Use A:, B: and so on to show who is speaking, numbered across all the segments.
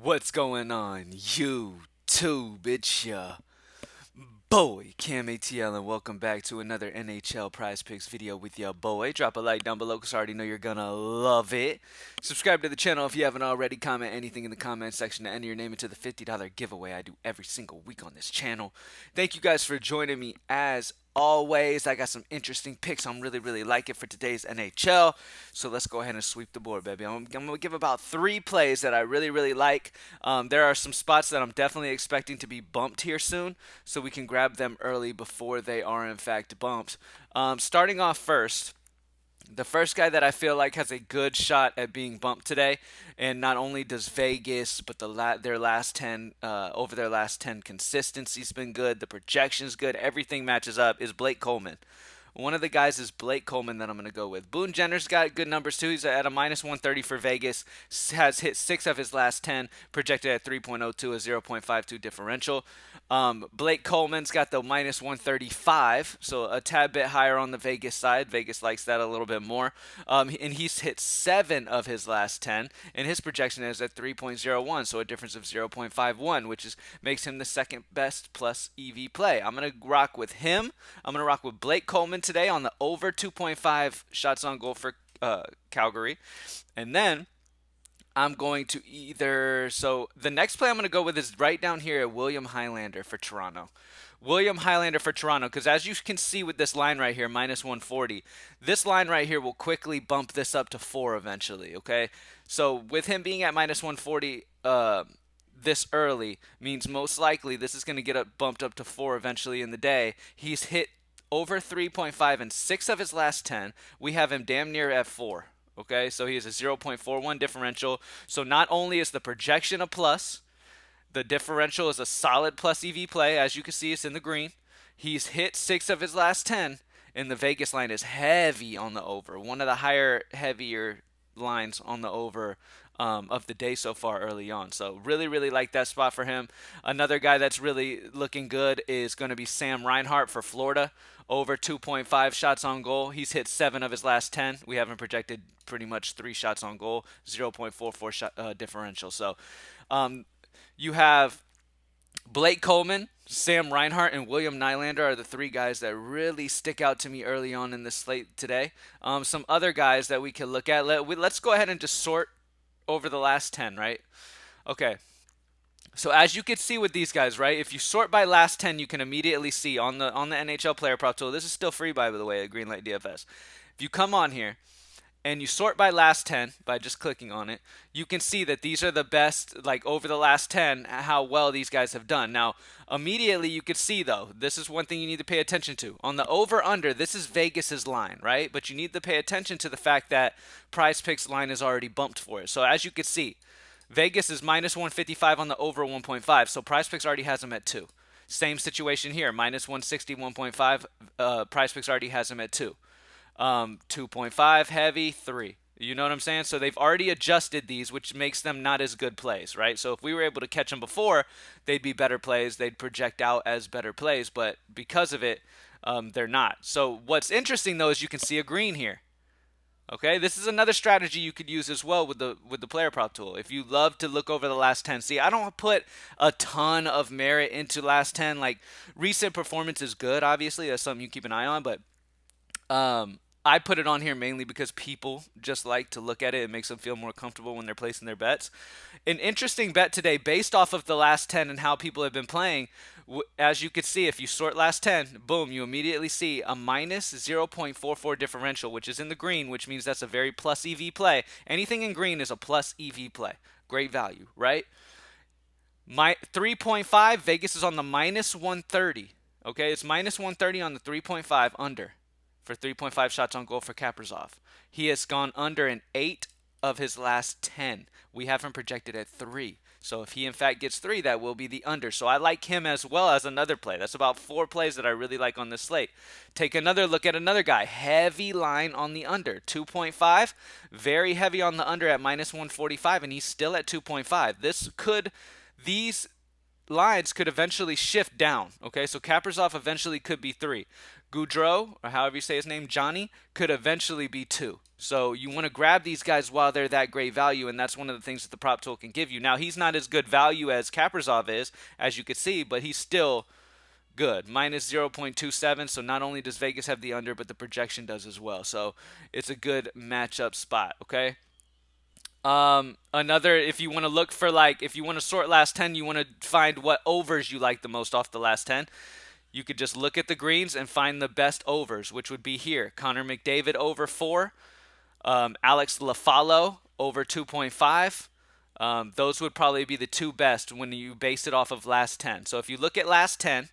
A: What's going on, YouTube? It's your boy, CamATL, and welcome back to another NHL Prize Picks video with your boy. Drop a like down below because I already know you're gonna love it. Subscribe to the channel if you haven't already. Comment anything in the comment section to enter your name into the $50 giveaway I do every single week on this channel. Thank you guys for joining me as always. I got some interesting picks I'm really liking for today's NHL. So let's go ahead and sweep the board, baby. I'm going to give about 3 plays that I really like. There are some spots that I'm definitely expecting to be bumped here soon, so we can grab them early before they are in fact bumped. Starting off first, the first guy that I feel like has a good shot at being bumped today, and not only does Vegas, but their last 10 over their last 10 consistency's been good, the projection's good, everything matches up, is Blake Coleman. One of the guys is Blake Coleman that I'm going to go with. Boone Jenner's got good numbers too. He's at a minus 130 for Vegas. Has hit 6 of his last 10, projected at 3.02, a 0.52 differential. Blake Coleman's got the minus 135, so a tad bit higher on the Vegas side. Vegas likes that a little bit more. And he's hit 7 of his last 10, and his projection is at 3.01, so a difference of 0.51, which makes him the second best plus EV play. I'm going to rock with him. I'm going to rock with Blake Coleman today on the over 2.5 shots on goal for Calgary. And then I'm going to so the next play I'm going to go with is right down here at William Highlander for Toronto. William Highlander for Toronto, because as you can see with this line right here, minus 140, this line right here will quickly bump this up to 4 eventually, okay? So with him being at minus 140 this early means most likely this is going to get bumped up to 4 eventually in the day. He's hit over 3.5 in 6 of his last 10. We have him damn near at 4. Okay, so he has a 0.41 differential. So not only is the projection a plus, the differential is a solid plus EV play. As you can see, it's in the green. He's hit 6 of his last 10, and the Vegas line is heavy on the over. One of the heavier lines on the over of the day so far early on. So really like that spot for him. Another guy that's really looking good is going to be Sam Reinhart for Florida. Over 2.5 shots on goal. He's hit 7 of his last 10. We haven't projected pretty much 3 shots on goal, 0.44 shot, differential. So you have Blake Coleman, Sam Reinhart, and William Nylander are the 3 guys that really stick out to me early on in the slate today. Some other guys that we can look at. Let's go ahead and just sort over the last 10, right? Okay. So as you can see with these guys, right? If you sort by last 10, you can immediately see on the NHL player prop tool. This is still free by the way at Greenlight DFS. If you come on here and you sort by last 10 by just clicking on it, you can see that these are the best, like over the last 10, how well these guys have done. Now, immediately you could see though, this is one thing you need to pay attention to. On the over-under, this is Vegas's line, right? But you need to pay attention to the fact that Prize Picks line is already bumped for it. So as you can see, Vegas is minus 155 on the over 1.5, so Prize Picks already has him at 2. Same situation here, minus 160, 1.5. Prize Picks already has him at 2. 2.5 heavy, 3. You know what I'm saying? So they've already adjusted these, which makes them not as good plays, right? So if we were able to catch them before, they'd be better plays. They'd project out as better plays, but because of it, they're not. So what's interesting though is you can see a green here. Okay, this is another strategy you could use as well with the player prop tool. If you love to look over the last 10, see, I don't put a ton of merit into last 10. Like recent performance is good, obviously, that's something you keep an eye on, but I put it on here mainly because people just like to look at it. It makes them feel more comfortable when they're placing their bets. An interesting bet today based off of the last 10 and how people have been playing. As you could see, if you sort last 10, boom, you immediately see a minus 0.44 differential, which is in the green, which means that's a very plus EV play. Anything in green is a plus EV play. Great value, right? My 3.5, Vegas is on the minus 130. Okay, it's minus 130 on the 3.5 under for 3.5 shots on goal for Kaprizov. He has gone under in 8 of his last 10. We have him projected at 3. So if he in fact gets 3, that will be the under. So I like him as well as another play. That's about 4 plays that I really like on this slate. Take another look at another guy. Heavy line on the under. 2.5. Very heavy on the under at minus 145, and he's still at 2.5. These lines could eventually shift down. Okay, so Kaprizov eventually could be 3. Goudreau, or however you say his name, Johnny, could eventually be 2. So you want to grab these guys while they're that great value, and that's one of the things that the prop tool can give you. Now, he's not as good value as Kaprizov is, as you can see, but he's still good. Minus 0.27, so not only does Vegas have the under, but the projection does as well. So it's a good matchup spot, okay? Another, if you want to look for, like, if you want to sort last 10, you want to find what overs you like the most off the last 10. You could just look at the greens and find the best overs, which would be here. Connor McDavid over 4. Alex Lafalo over 2.5. Those would probably be the two best when you base it off of last 10. So if you look at last 10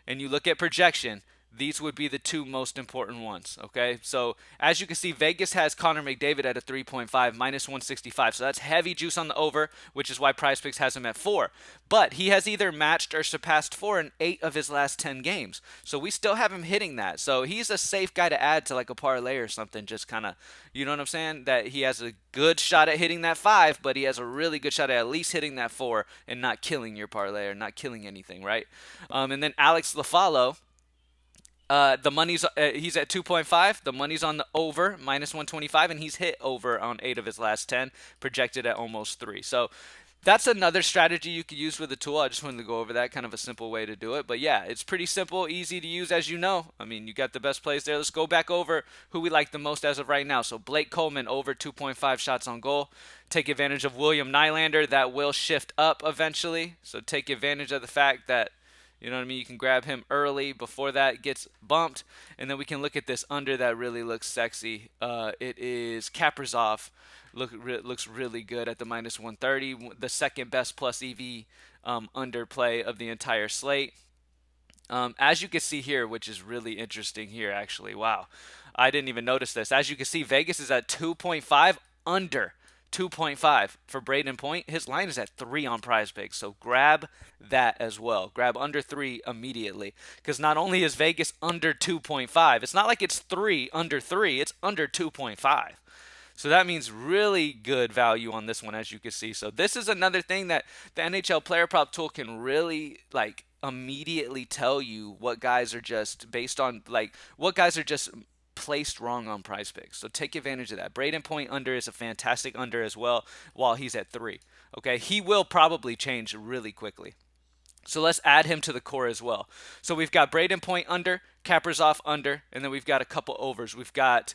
A: and you look at projection, these would be the two most important ones, okay? So as you can see, Vegas has Connor McDavid at a 3.5, minus 165. So that's heavy juice on the over, which is why PrizePicks has him at 4. But he has either matched or surpassed 4 in 8 of his last 10 games. So we still have him hitting that. So he's a safe guy to add to like a parlay or something, just kind of, you know what I'm saying? That he has a good shot at hitting that 5, but he has a really good shot at least hitting that 4 and not killing your parlay or not killing anything, right? And then Alex Lafalo, the money's he's at 2.5. The money's on the over, minus 125, and he's hit over on 8 of his last 10, projected at almost 3. So that's another strategy you could use with the tool. I just wanted to go over that, kind of a simple way to do it. But yeah, it's pretty simple, easy to use, as you know. I mean, you got the best plays there. Let's go back over who we like the most as of right now. So Blake Coleman over 2.5 shots on goal. Take advantage of William Nylander. That will shift up eventually. So take advantage of the fact that, you know what I mean, you can grab him early before that gets bumped. And then we can look at this under that really looks sexy. It is Kaprizov. Looks really good at the minus 130. The second best plus EV underplay of the entire slate. As you can see here, which is really interesting here, actually. Wow. I didn't even notice this. As you can see, Vegas is at 2.5 under 2.5 for Braden Point. His line is at 3 on PrizePicks, so grab that as well. Grab under 3 immediately, because not only is Vegas under 2.5, it's not like it's 3 under 3, it's under 2.5. So that means really good value on this one, as you can see. So this is another thing that the NHL player prop tool can really like immediately tell you what guys are just based on, like what guys are just placed wrong on PrizePicks. So take advantage of that. Braden Point under is a fantastic under as well while he's at 3. Okay, he will probably change really quickly. So let's add him to the core as well. So we've got Braden Point under, Kaprizov under, and then we've got a couple overs. We've got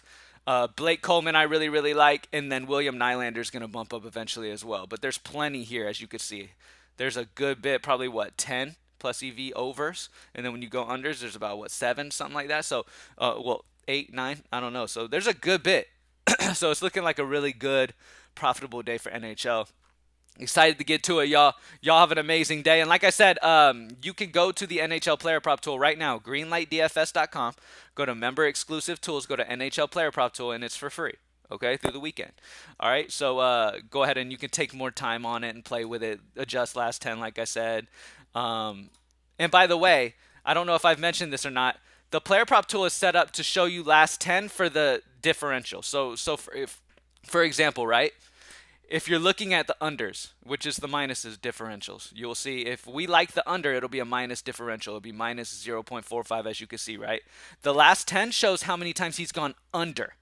A: Blake Coleman I really, really like, and then William Nylander is going to bump up eventually as well. But there's plenty here, as you can see. There's a good bit, probably what, 10 plus EV overs, and then when you go unders, there's about what, 7, something like that. So, well, 8, 9, I don't know. So there's a good bit. So it's looking like a really good, profitable day for NHL. Excited to get to it, y'all. Y'all have an amazing day. And like I said, you can go to the NHL Player Prop Tool right now, greenlightdfs.com. Go to Member Exclusive Tools, go to NHL Player Prop Tool, and it's for free, okay, through the weekend. All right, so go ahead and you can take more time on it and play with it, adjust last 10, like I said. And by the way, I don't know if I've mentioned this or not, the Player Prop Tool is set up to show you last 10 for the differential. So for example, right? If you're looking at the unders, which is the minuses differentials, you'll see if we like the under, it'll be a minus differential. It'll be minus 0.45, as you can see, right? The last 10 shows how many times he's gone under,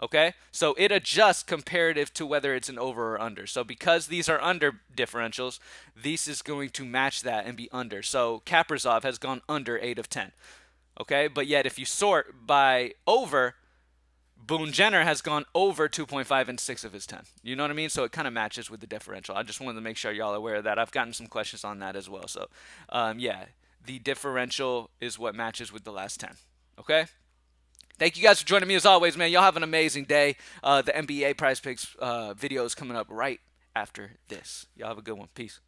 A: okay? So it adjusts comparative to whether it's an over or under. So because these are under differentials, this is going to match that and be under. So Kaprizov has gone under 8 of 10, okay? But yet if you sort by over, Boone Jenner has gone over 2.5 in 6 of his 10. You know what I mean? So it kind of matches with the differential. I just wanted to make sure y'all are aware of that. I've gotten some questions on that as well. So, yeah, the differential is what matches with the last 10. Okay? Thank you guys for joining me as always, man. Y'all have an amazing day. The NBA PrizePicks video is coming up right after this. Y'all have a good one. Peace.